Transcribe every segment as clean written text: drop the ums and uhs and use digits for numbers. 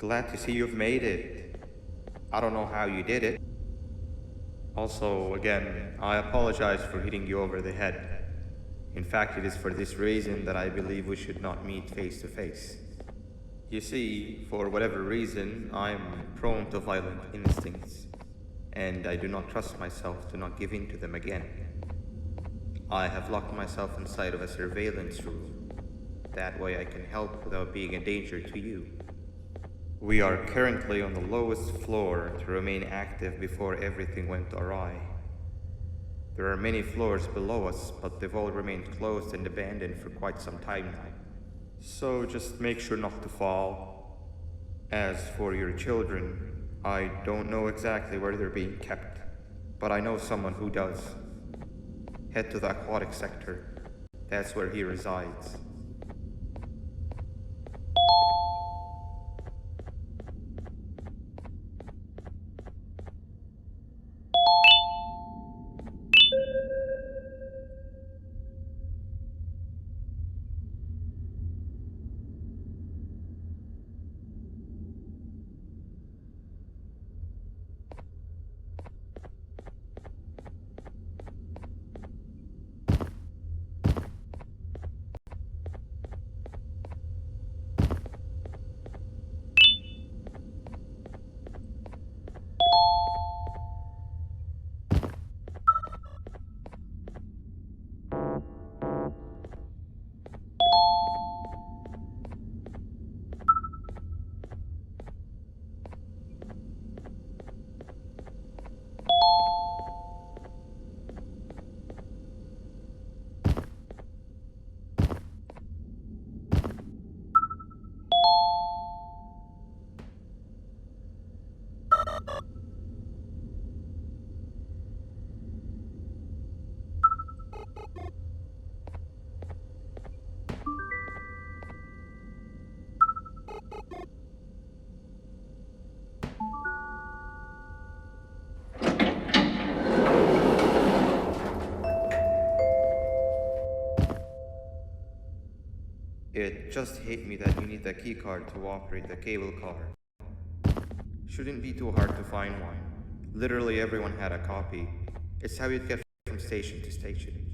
Glad to see you've made it. I don't know how you did it. Also, again, I apologize for hitting you over the head. In fact, it is for this reason that I believe we should not meet face to face. You see, for whatever reason, I'm prone to violent instincts, and I do not trust myself to not give in to them again. I have locked myself inside of a surveillance room. That way I can help without being a danger to you. We are currently on the lowest floor to remain active before everything went awry. There are many floors below us, but they've all remained closed and abandoned for quite some time now. So just make sure not to fall. As for your children, I don't know exactly where they're being kept, but I know someone who does. Head to the aquatic sector. That's where he resides. It just hit me that you need the keycard to operate the cable car. Shouldn't be too hard to find one. Literally everyone had a copy. It's how you'd get from station to station.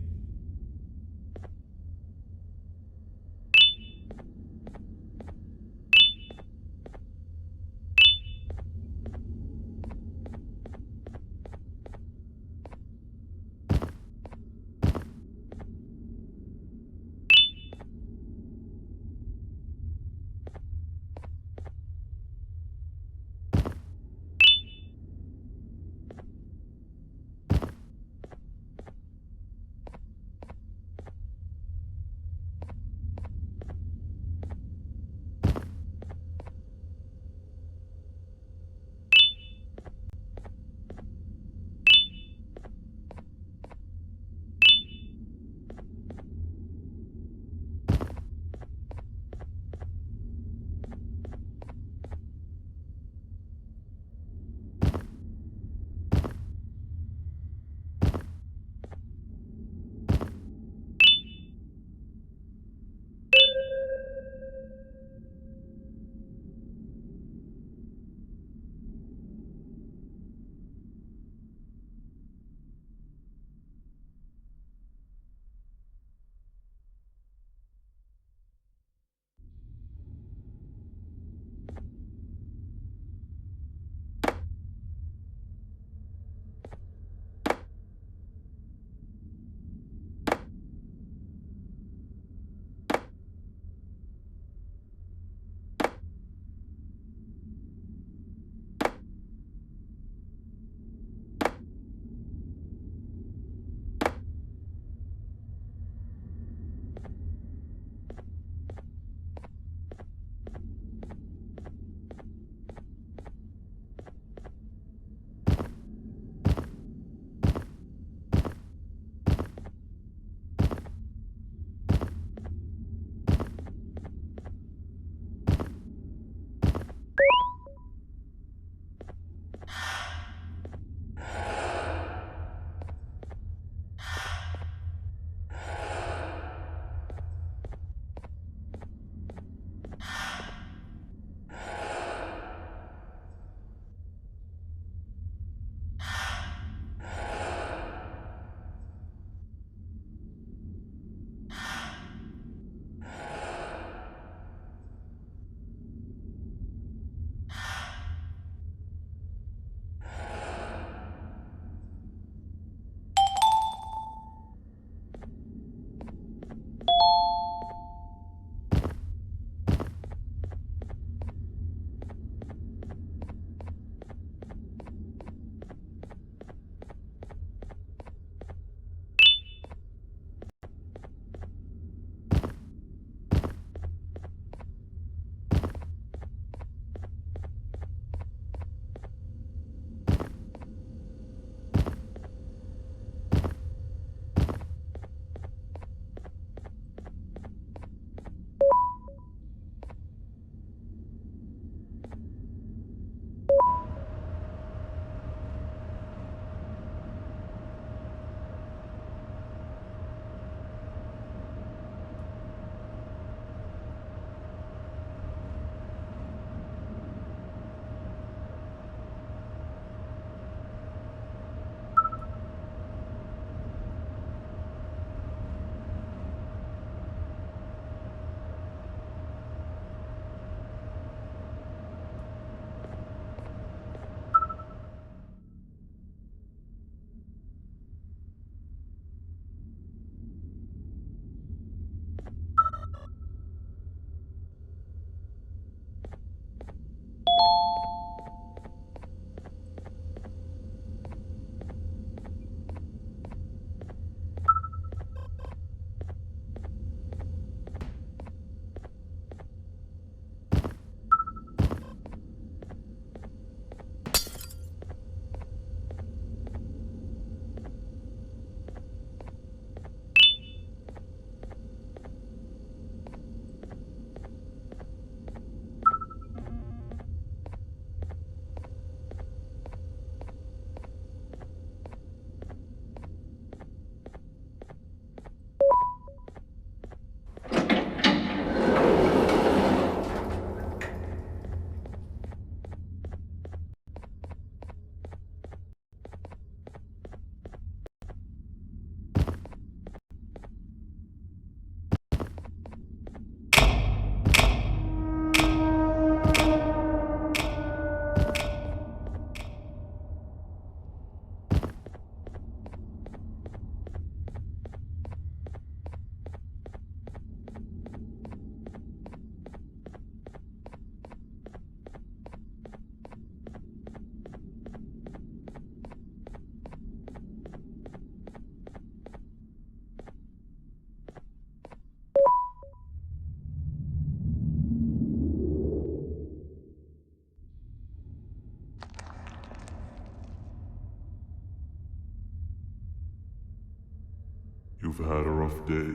You've had a rough day,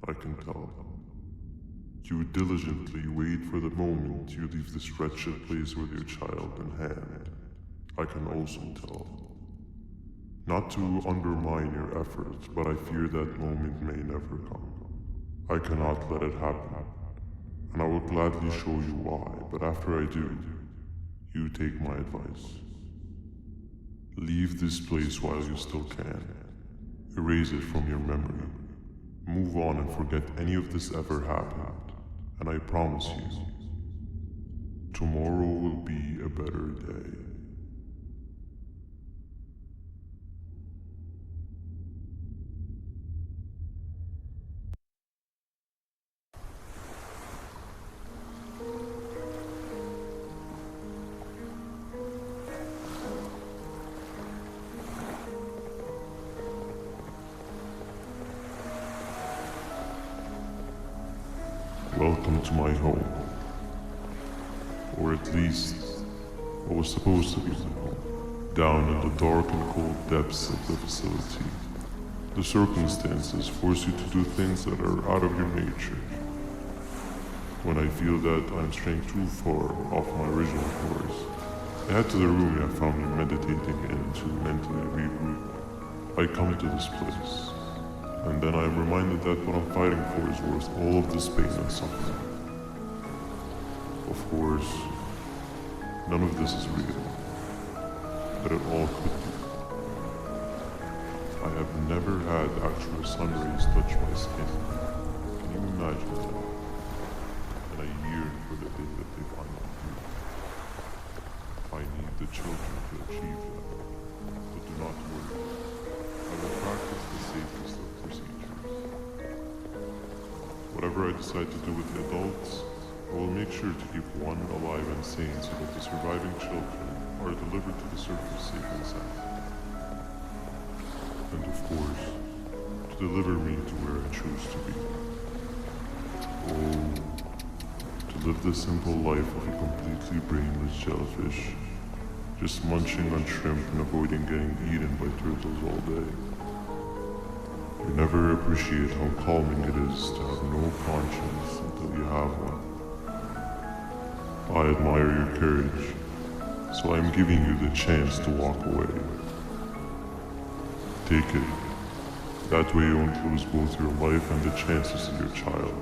I can tell. You diligently wait for the moment you leave this wretched place with your child in hand. I can also tell. Not to undermine your efforts, but I fear that moment may never come. I cannot let it happen, and I will gladly show you why, but after I do, you take my advice. Leave this place while you still can. Erase it from your memory. Move on and forget any of this ever happened, and I promise you, tomorrow will be a better day. Welcome to my home. Or at least, what was supposed to be my home. Down in the dark and cold depths of the facility, the circumstances force you to do things that are out of your nature. When I feel that I'm straying too far off my original course, I head to the room I found you meditating in to mentally regroup. I come to this place, and then I am reminded that what I'm fighting for is worth all of this pain and suffering. Of course, none of this is real, but it all could be. I have never had actual sun rays touch my skin. Can you imagine that? And I yearn for the day that they finally do. I need the children to achieve that, but do not worry. I will practice the safest of procedures. Whatever I decide to do with the adults, I will make sure to keep one alive and sane so that the surviving children are delivered to the surface safe and sound. And of course, to deliver me to where I choose to be. Oh, to live the simple life of a completely brainless jellyfish, just munching on shrimp and avoiding getting eaten by turtles all day. You never appreciate how calming it is to have no conscience until you have one. I admire your courage, so I am giving you the chance to walk away. Take it. That way you won't lose both your life and the chances of your child.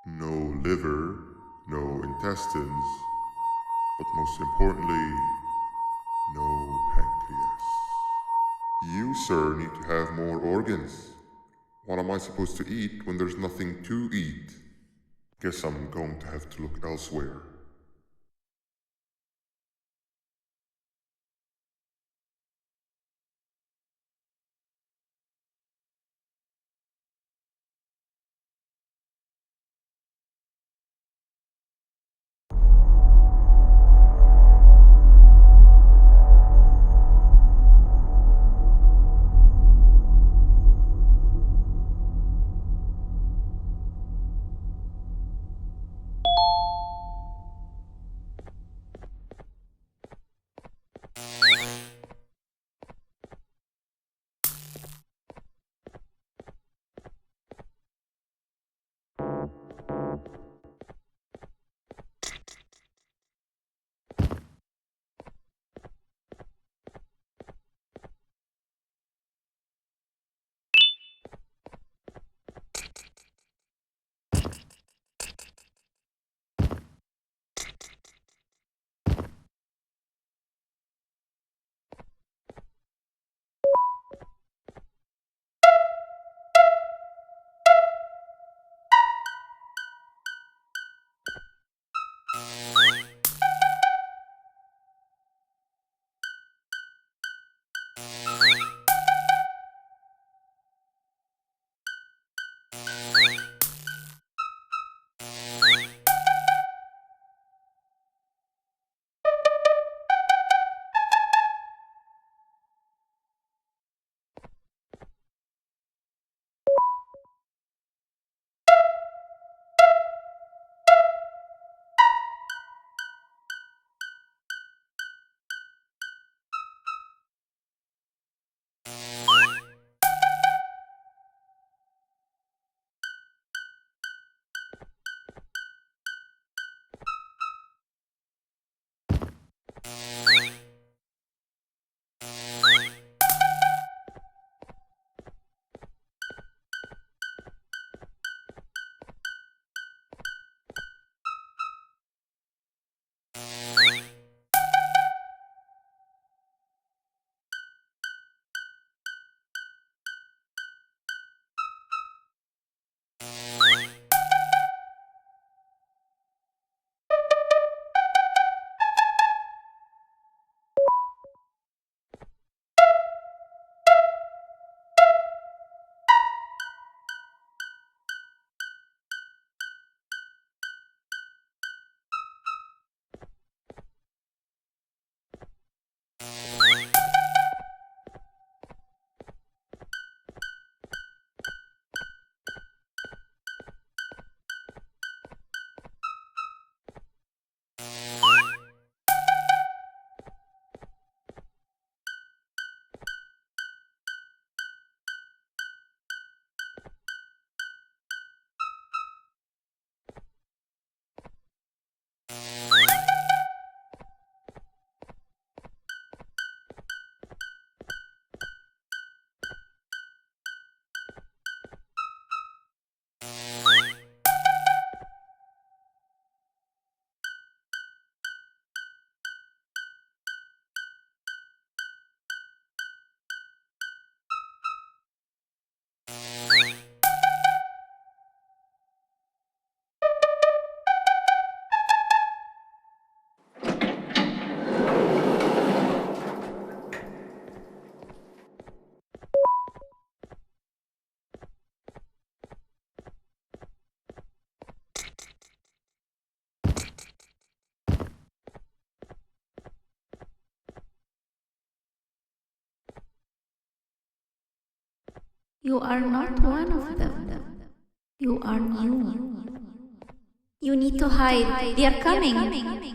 No liver, no intestines, but most importantly, no pancreas. You, sir, need to have more organs. What am I supposed to eat when there's nothing to eat? Guess I'm going to have to look elsewhere. You are not one of them. You are new. You need to hide. They are coming.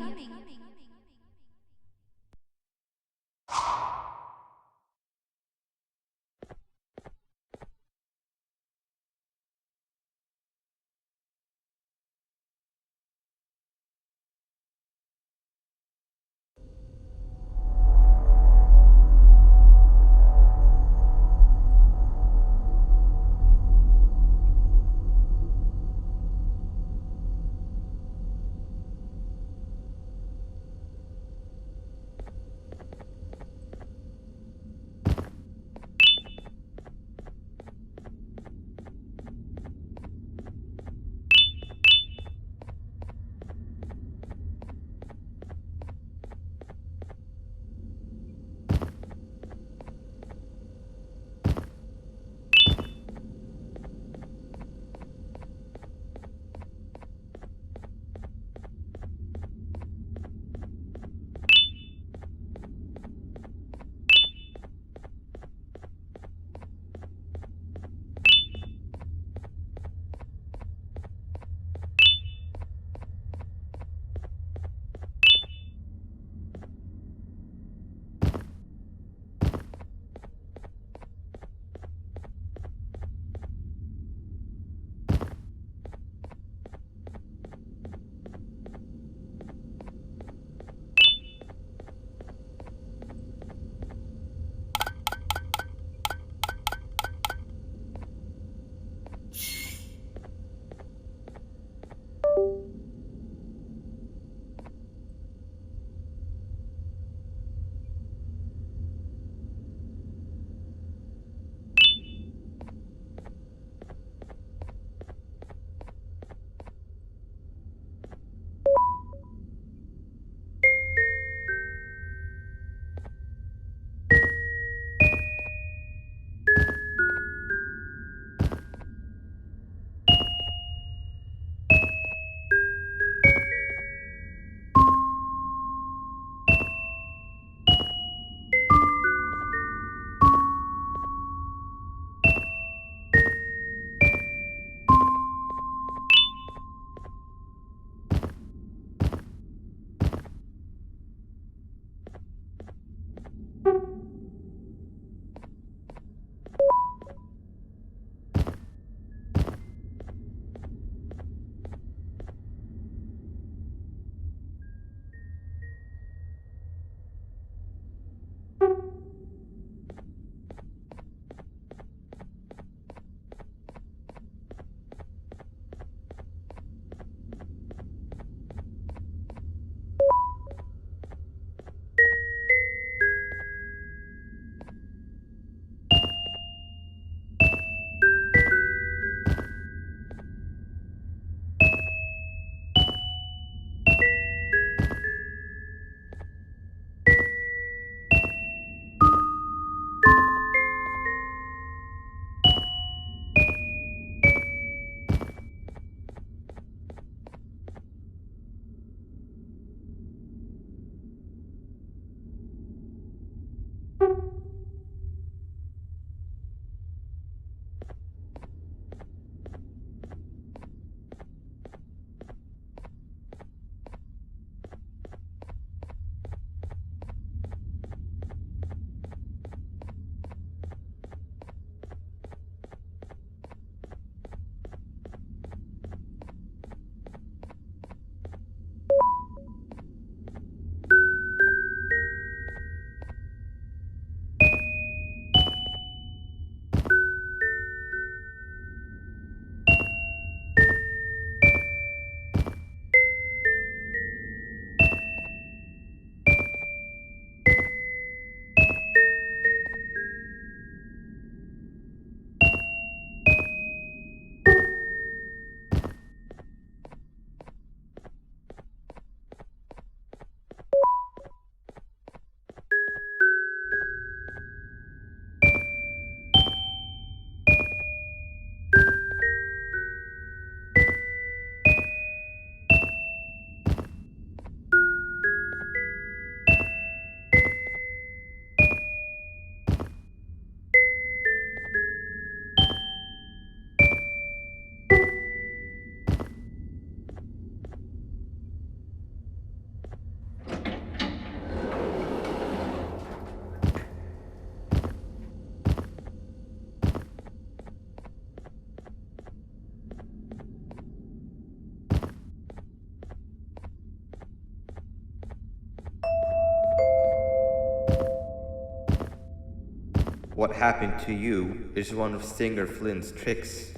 what happened to you is one of Stinger Flynn's tricks.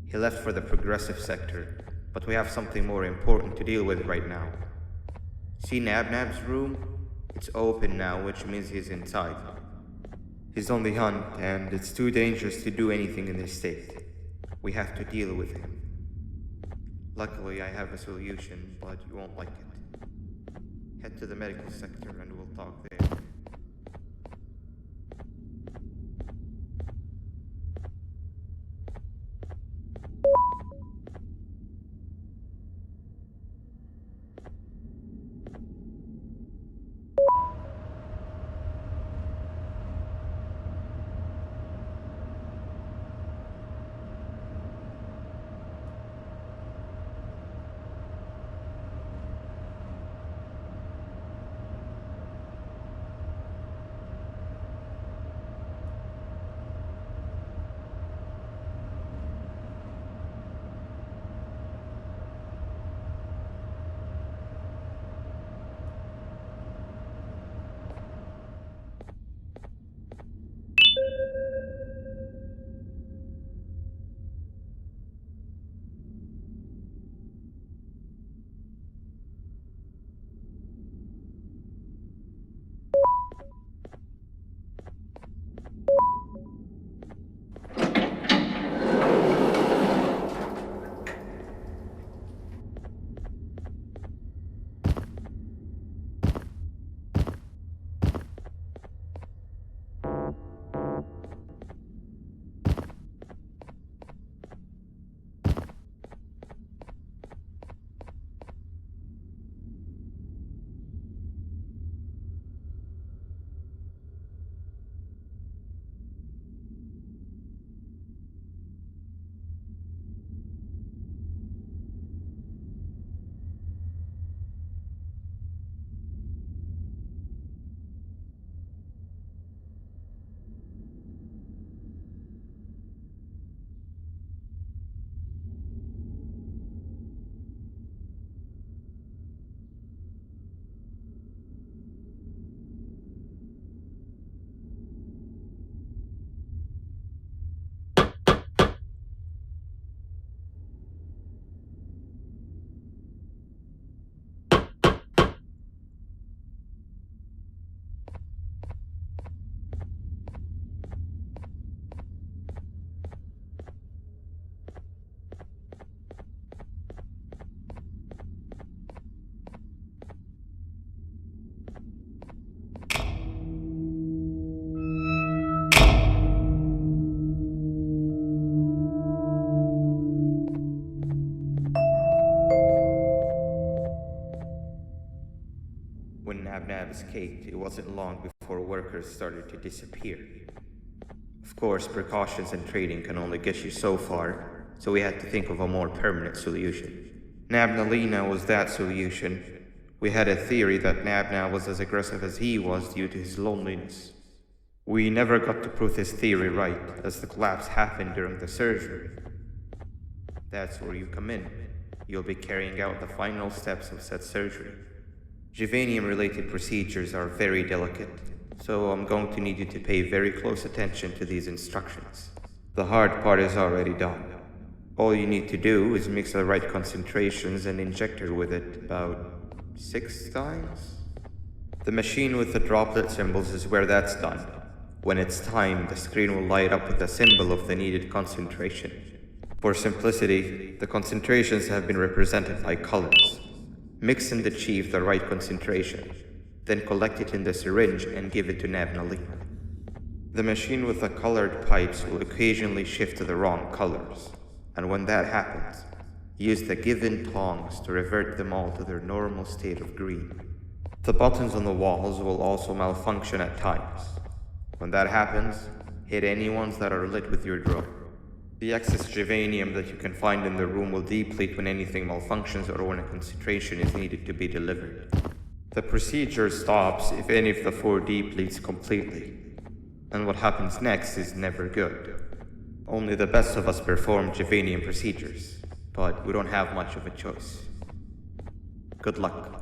He left for the progressive sector, but we have something more important to deal with right now. See Nabnab's room? It's open now, which means he's inside. He's on the hunt, and it's too dangerous to do anything in this state. We have to deal with him. Luckily, I have a solution, but you won't like it. Head to the medical sector and we'll talk there. When Nabnab escaped, it wasn't long before workers started to disappear. Of course, precautions and trading can only get you so far, so we had to think of a more permanent solution. Nabnalina was that solution. We had a theory that Nabna was as aggressive as he was due to his loneliness. We never got to prove this theory right, as the collapse happened during the surgery. That's where you come in. You'll be carrying out the final steps of said surgery. Juvanium-related procedures are very delicate, so I'm going to need you to pay very close attention to these instructions. The hard part is already done. All you need to do is mix the right concentrations and inject her with it about 6 times. The machine with the droplet symbols is where that's done. When it's time, the screen will light up with the symbol of the needed concentration. For simplicity, the concentrations have been represented by colors. Mix and achieve the right concentration, then collect it in the syringe and give it to Nabnalina. The machine with the colored pipes will occasionally shift to the wrong colors, and when that happens, use the given tongs to revert them all to their normal state of green. The buttons on the walls will also malfunction at times. When that happens, hit any ones that are lit with your drone. The excess Juvanium that you can find in the room will deplete when anything malfunctions or when a concentration is needed to be delivered. The procedure stops if any of the 4 depletes completely, and what happens next is never good. Only the best of us perform Juvanium procedures, but we don't have much of a choice. Good luck.